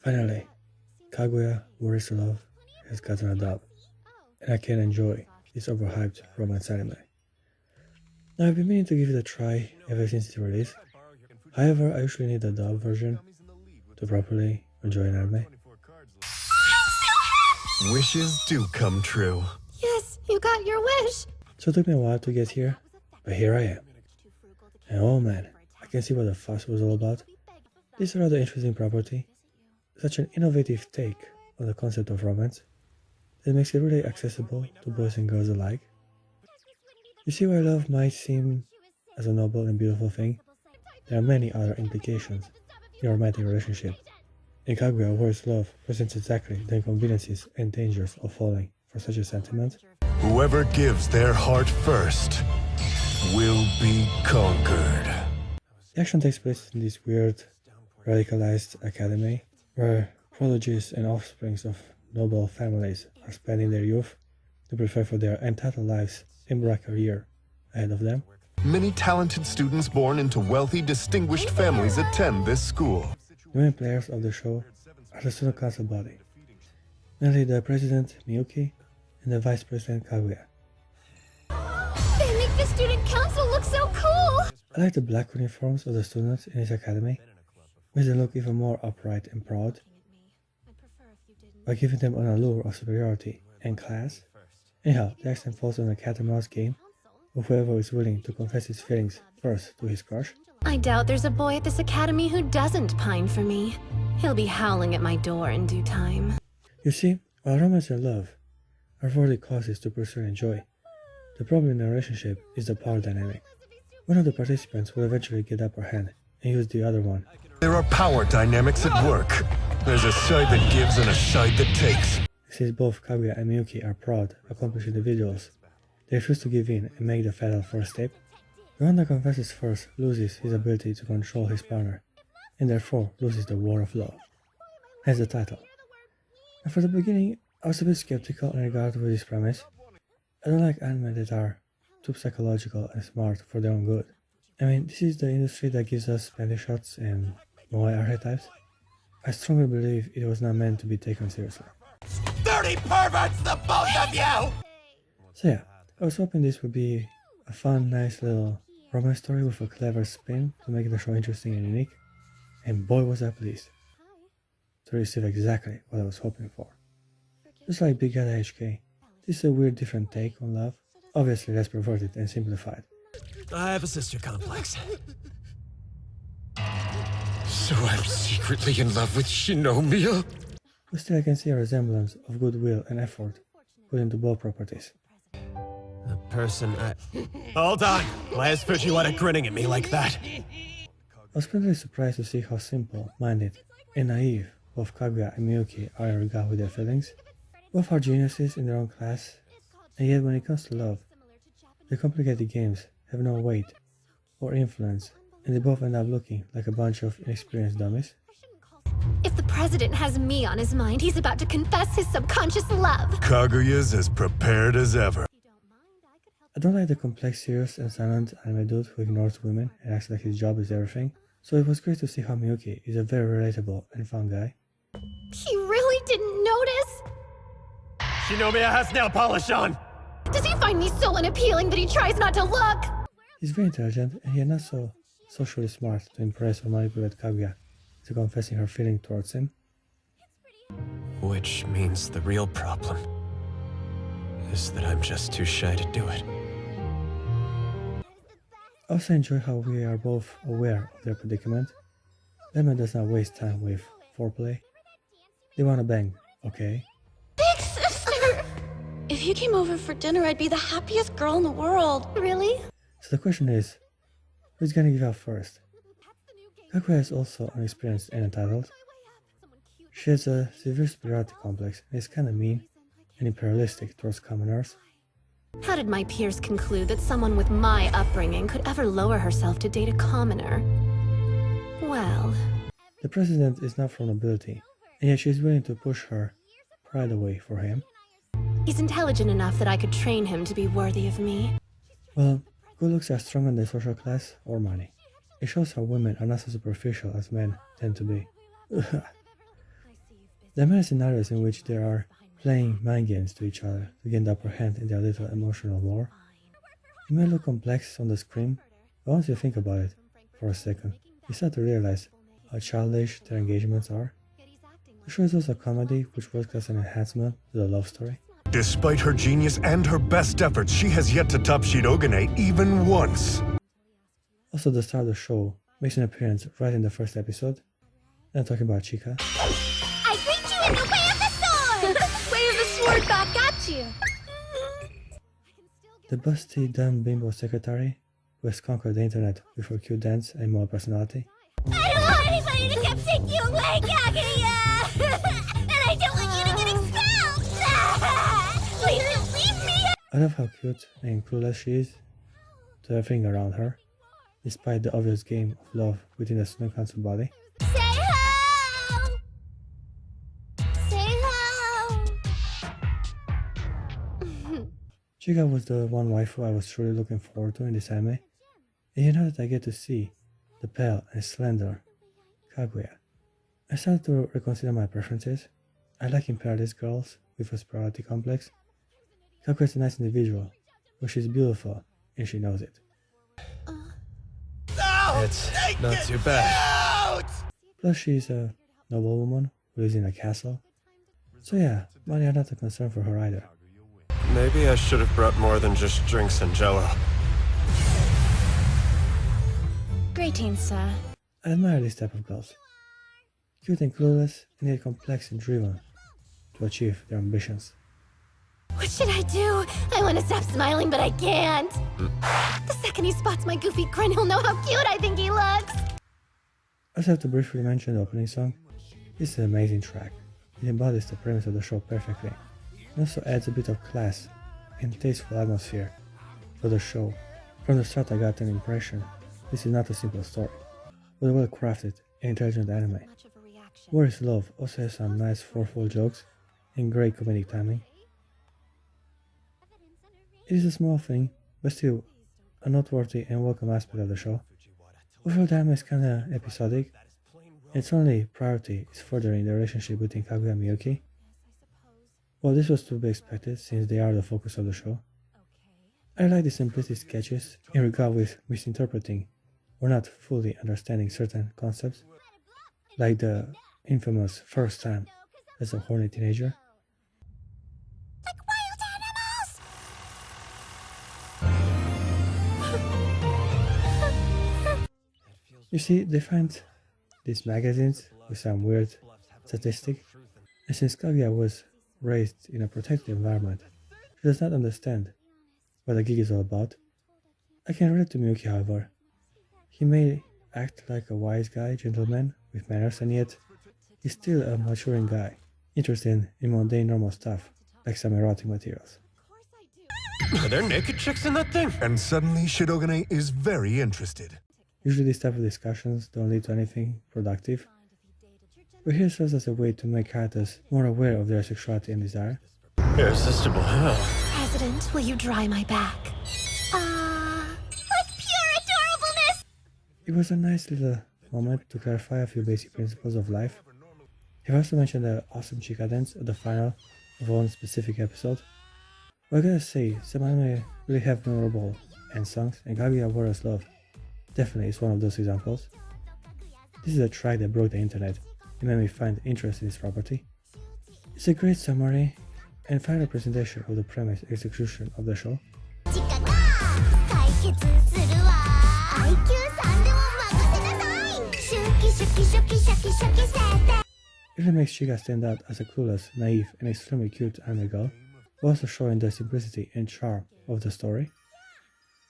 Finally, Kaguya Worries Love has gotten a dub, and I can enjoy this overhyped romance anime. Now, I've been meaning to give it a try ever since its release. However, I usually need the dub version to properly enjoy an anime. Wishes do come true. Yes, you got your wish. So it took me a while to get here, but here I am. And oh man, I can see what the fuss was all about. This is a rather interesting property, such an innovative take on the concept of romance that makes it really accessible to boys and girls alike. You see why love might seem as a noble and beautiful thing? There are many other implications in a romantic relationship. In Kaguya, Words Love presents exactly the inconveniences and dangers of falling for such a sentiment. Whoever gives their heart first will be conquered. The action takes place in this weird, radicalized academy, where prodigies and offsprings of noble families are spending their youth to prepare for their entitled lives and bright career ahead of them. Many talented students born into wealthy, distinguished families attend this school. The main players of the show are the student council body, mainly the president Miyuki and the vice president Kaguya. They make the student council look so cool. I like the black uniforms of the students in this academy, makes them look even more upright and proud, by giving them an allure of superiority and class. Anyhow, the accent falls on a cat and mouse game of whoever is willing to confess his feelings first to his crush. I doubt there's a boy at this academy who doesn't pine for me. He'll be howling at my door in due time. You see, while romance and love are worthy causes to pursue and enjoy, the problem in a relationship is the power dynamic. One of the participants will eventually get upper hand and use the other one. There are power dynamics at work. There's a side that gives and a side that takes. Since both Kaguya and Miyuki are proud, accomplished individuals, they refuse to give in and make the fatal first step. The one that confesses first loses his ability to control his partner, and therefore loses the war of love. Hence the title. And from the beginning, I was a bit skeptical in regard to this premise. I don't like anime that are too psychological and smart for their own good. I mean, this is the industry that gives us panty shots and moe archetypes. I strongly believe it was not meant to be taken seriously. Dirty perverts, the both of you! So yeah, I was hoping this would be a fun, nice little romance story with a clever spin to make the show interesting and unique. And boy was I pleased to receive exactly what I was hoping for. Just like Big Gala HK, this is a weird different take on love, obviously less perverted and simplified. I have a sister complex. So I'm secretly in love with Shinomiya? But still I can see a resemblance of goodwill and effort put into both properties. The person I... Hold on! Why is Fujiwara grinning at me like that? I was pleasantly surprised to see how simple-minded and naive both Kaguya and Miyuki are in regard with their feelings. Both are geniuses in their own class, and yet when it comes to love, the complicated games have no weight or influence, and they both end up looking like a bunch of inexperienced dummies. If the president has me on his mind, he's about to confess his subconscious love. Kaguya's as prepared as ever. I don't like the complex, serious, and silent anime dude who ignores women and acts like his job is everything, so it was great to see how Miyuki is a very relatable and fun guy. He really didn't notice? Shinomiya has nail polish on! Does he find me so unappealing that he tries not to look? He's very intelligent, and yet not so socially smart to impress or manipulate Kaguya into confessing her feeling towards him. Which means the real problem is that I'm just too shy to do it. I also enjoy how we are both aware of their predicament. Lemon does not waste time with foreplay. They wanna bang, okay? Big sister! If you came over for dinner, I'd be the happiest girl in the world. Really? So the question is, who's gonna give up first? Kaguya is also unexperienced and entitled. She has a severe superiority complex and is kinda mean and imperialistic towards commoners. How did my peers conclude that someone with my upbringing could ever lower herself to date a commoner? Well... The president is not from nobility, and yet she is willing to push her pride away for him. He's intelligent enough that I could train him to be worthy of me. Well, good looks are stronger than social class or money. It shows how women are not so superficial as men tend to be. There are many scenarios in which they are playing mind games to each other to gain the upper hand in their little emotional war. It may look complex on the screen, but once you think about it for a second, you start to realize how childish their engagements are. The show is also a comedy which works as an enhancement to the love story. Despite her genius and her best efforts, she has yet to top Shirogane even once. Also, the star of the show makes an appearance right in the first episode, and I'm talking about Chika. I greet you in the way of the sword! Way of the sword back at you! The busty, dumb bimbo secretary who has conquered the internet with her cute dance and more personality. I don't want anybody to come take you away, Kaguya! And I don't want you to get expelled! Please don't leave me! I love how cute and clueless she is to everything around her, despite the obvious game of love within the student council body. Say ho! Say ho! Chika was the one waifu I was truly looking forward to in this anime, and now that I get to see the pale and slender Kaguya, I started to reconsider my preferences. I like imperialist girls with a superiority complex. Kaguya is a nice individual, but she's beautiful and she knows it. It's not too bad. Plus she's a noble woman who lives in a castle. So yeah, money are not a concern for her either. Maybe I should have brought more than just drinks and jello. Greetings, sir. I admire this type of girls. Cute and clueless, and yet complex and driven to achieve their ambitions. What should I do? I want to stop smiling, but I can't. The second he spots my goofy grin, he'll know how cute I think he looks. I also have to briefly mention the opening song. This is an amazing track. It embodies the premise of the show perfectly, and also adds a bit of class and tasteful atmosphere for the show. From the start I got an impression this is not a simple story, but a well-crafted and intelligent anime. War is Love also has some nice thoughtful jokes and great comedic timing. It is a small thing, but still a noteworthy and welcome aspect of the show. Overall, the anime is kinda episodic, and its only priority is furthering the relationship between Kaguya and Miyuki. Well, this was to be expected since they are the focus of the show. I like the simplistic sketches in regard with misinterpreting or not fully understanding certain concepts, like the infamous first time as a horny teenager. Like wild animals! You see, they find these magazines with some weird statistic, and since Kaguya was raised in a protected environment, she does not understand what the gig is all about. I can relate to Miyuki, however. He may act like a wise guy, gentleman, with manners, and yet he's still a maturing guy, interested in mundane normal stuff, like some erotic materials. Are there naked chicks in that thing? And suddenly Shirogane is very interested. Usually these type of discussions don't lead to anything productive, but here serves as a way to make characters more aware of their sexuality and desire. Irresistible hell. President, will you dry my back? Like pure adorableness! It was a nice little moment to clarify a few basic principles of life. He also mentioned the awesome Chika dance at the final of one specific episode. But I gotta say, some anime really have memorable end songs, and Kaguya Warriors Love definitely is one of those examples. This is a track that broke the internet and made me find interest in its property. It's a great summary and final representation of the premise and execution of the show. It really makes Chika stand out as a clueless, naive, and extremely cute anime girl, while also showing the simplicity and charm of the story.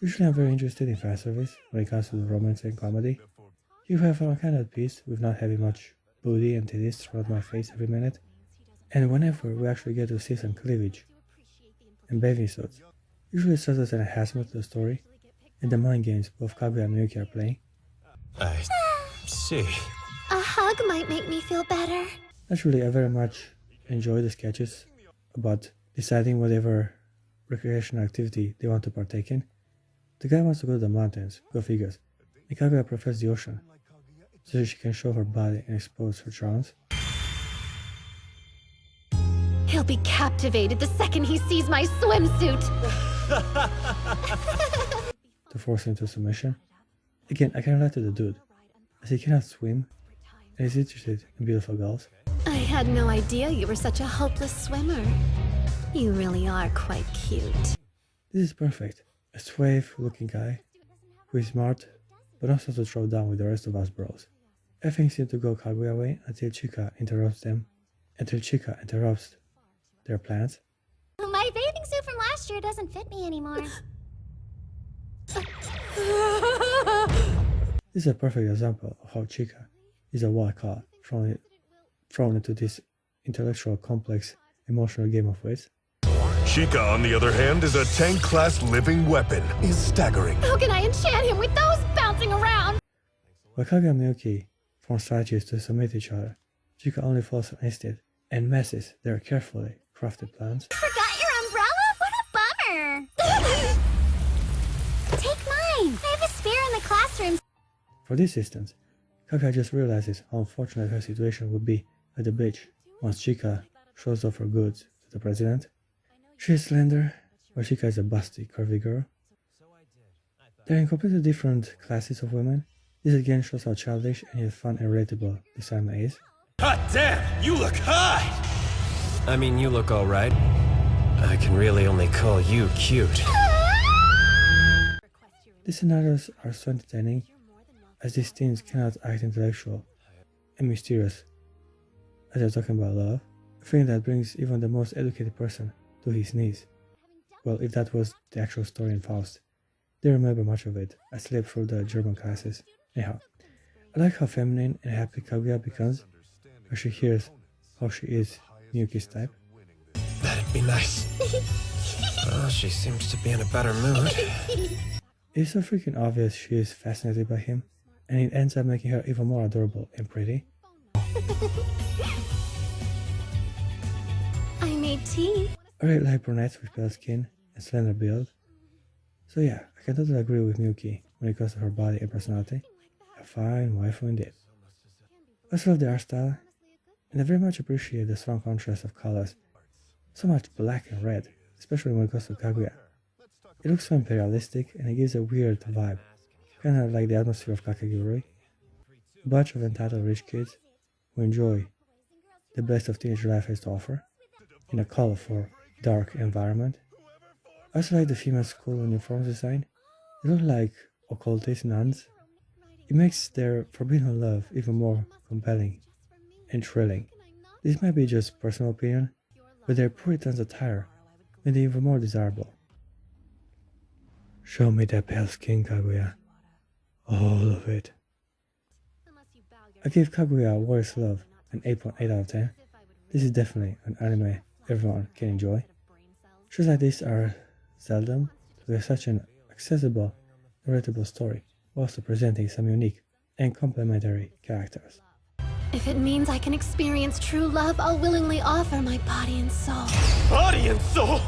Usually I'm very interested in fan service when it comes to the romance and comedy. Here we have a kind of piece with not having much booty and titties throughout my face every minute, and whenever we actually get to see some cleavage and bathing suits, usually serves as an enhancement to the story and the mind games both Kaguya and Miyuki are playing. I see. A hug might make me feel better. Naturally, I very much enjoy the sketches about deciding whatever recreational activity they want to partake in. The guy wants to go to the mountains, go figures, and Kaguya prefers the ocean, so she can show her body and expose her charms. He'll be captivated the second he sees my swimsuit. To force him to submission. Again, I can relate to the dude, as he cannot swim and is interested in beautiful girls. I had no idea you were such a hopeless swimmer. You really are quite cute. This is perfect. A suave looking guy who is smart, but also to throw down with the rest of us bros. Everything seems to go Kaguya way until Chika interrupts their plans. My bathing suit from last year doesn't fit me anymore. This is a perfect example of how Chika is a wild card thrown into this intellectual, complex, emotional game of wits. Chica, on the other hand, is a tank-class living weapon. Is staggering. How can I enchant him with those bouncing around? While Kaguya and Miyuki form strategies to submit each other, Chika only falls against it and messes their carefully crafted plans. Forgot your umbrella? What a bummer! Take mine! I have a spare in the classroom. For this instance, Kaguya just realizes how unfortunate her situation would be at the beach once Chika shows off her goods to the president. She is slender, while Chika is a busty, curvy girl. They're in completely different classes of women. This again shows how childish and yet fun and relatable this anime is. Hot damn, you look hot! I mean, you look alright. I can really only call you cute. These scenarios are so entertaining, as these teens cannot act intellectual and mysterious as they're talking about love, a thing that brings even the most educated person to his knees. Well, if that was the actual story in Faust. They remember much of it. I slipped through the German classes. Anyhow, I like how feminine and happy Kaguya becomes when she hears how she is Miyuki's type. That'd be nice. Well, she seems to be in a better mood. It's so freaking obvious she is fascinated by him, and it ends up making her even more adorable and pretty. I made tea. I really like brunettes with pale skin and slender build. So yeah, I can totally agree with Miyuki when it comes to her body and personality. A fine waifu indeed. I also love the art style, and I very much appreciate the strong contrast of colors. So much black and red, especially when it comes to Kaguya. It looks so imperialistic and it gives a weird vibe, kinda like the atmosphere of Kakegurui. A bunch of entitled rich kids who enjoy the best of teenage life has to offer, in a colorful, dark environment. I also like the female school uniforms design. They look like occultist nuns. It makes their forbidden love even more compelling and thrilling. This might be just personal opinion, but their Puritan's attire made it even more desirable. Show me that pale skin, Kaguya. All of it. I gave Kaguya Warrior's Love an 8.8 out of 10. This is definitely an anime everyone can enjoy. Shows like this are seldom, so there's such an accessible, relatable story, whilst presenting some unique and complementary characters. If it means I can experience true love, I'll willingly offer my body and soul. Body and soul!